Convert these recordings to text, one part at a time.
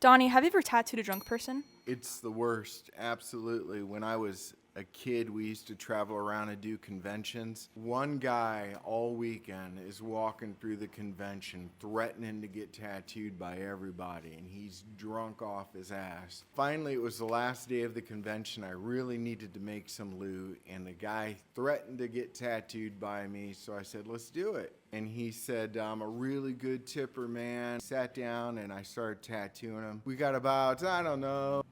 Donnie, have you ever tattooed a drunk person? It's the worst, absolutely. When I was a kid, we used to travel around and do conventions. One guy all weekend is walking through the convention threatening to get tattooed by everybody, and he's drunk off his ass. Finally, it was the last day of the convention. I really needed to make some loot, and the guy threatened to get tattooed by me, so I said, let's do it. And he said, I'm a really good tipper, man. Sat down and I started tattooing him. We got about,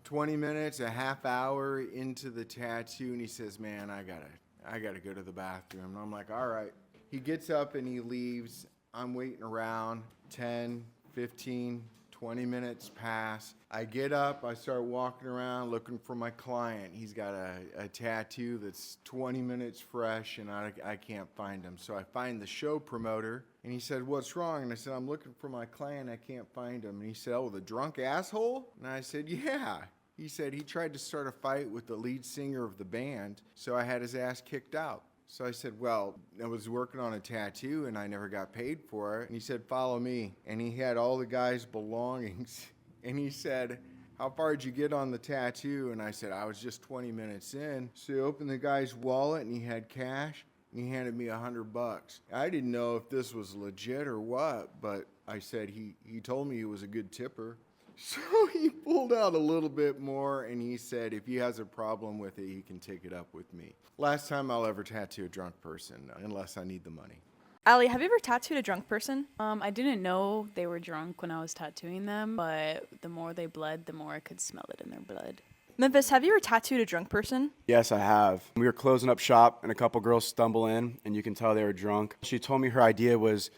20 minutes, a half hour into the tattoo, and he says, man, I gotta go to the bathroom. And I'm like, all right. He gets up and he leaves. I'm waiting around 10, 15, 20 minutes pass. I get up, I start walking around looking for my client. He's got a tattoo that's 20 minutes fresh, and I can't find him. So I find the show promoter, and he said, what's wrong? And I said, I'm looking for my client, I can't find him. And he said, oh, the drunk asshole? And I said, yeah. He said he tried to start a fight with the lead singer of the band, so I had his ass kicked out. So I said, well, I was working on a tattoo and I never got paid for it. And he said, follow me. And he had all the guy's belongings. And he said, how far did you get on the tattoo? And I said, I was just 20 minutes in. So he opened the guy's wallet and he had cash. And he handed me $100. I didn't know if this was legit or what, but I said he told me he was a good tipper. So he pulled out a little bit more and he said if he has a problem with it, he can take it up with me. Last time I'll ever tattoo a drunk person, unless I need the money. Allie, have you ever tattooed a drunk person? I didn't know they were drunk when I was tattooing them, but the more they bled, the more I could smell it in their blood. Memphis, have you ever tattooed a drunk person? Yes, I have. We were closing up shop and a couple girls stumble in and you can tell they were drunk. She told me her idea was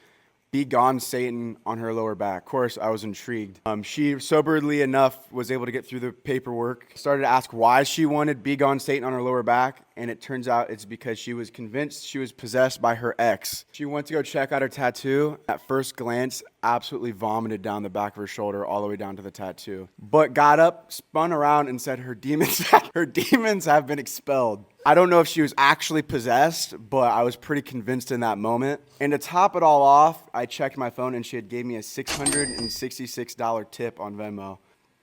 "Be gone, Satan" on her lower back. Of course, I was intrigued. She, soberly enough, was able to get through the paperwork. Started to ask why she wanted "Be gone, Satan" on her lower back, and it turns out it's because she was convinced she was possessed by her ex. She went to go check out her tattoo. At first glance, absolutely vomited down the back of her shoulder all the way down to the tattoo. But got up, spun around, and said her demons have been expelled. I don't know if she was actually possessed, but I was pretty convinced in that moment. And to top it all off, I checked my phone and she had gave me a $666 tip on Venmo.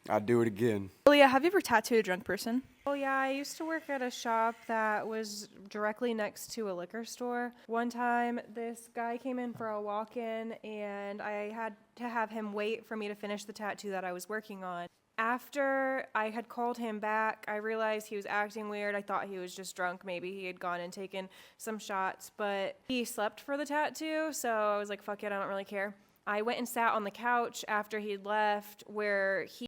I'd do it again. Leah, have you ever tattooed a drunk person? Oh yeah, I used to work at a shop that was directly next to a liquor store. One time, this guy came in for a walk-in, and I had to have him wait for me to finish the tattoo that I was working on. After I had called him back, I realized he was acting weird. I thought he was just drunk. Maybe he had gone and taken some shots, but he slept for the tattoo, so I was like, fuck it, I don't really care. I went and sat on the couch after he'd left where he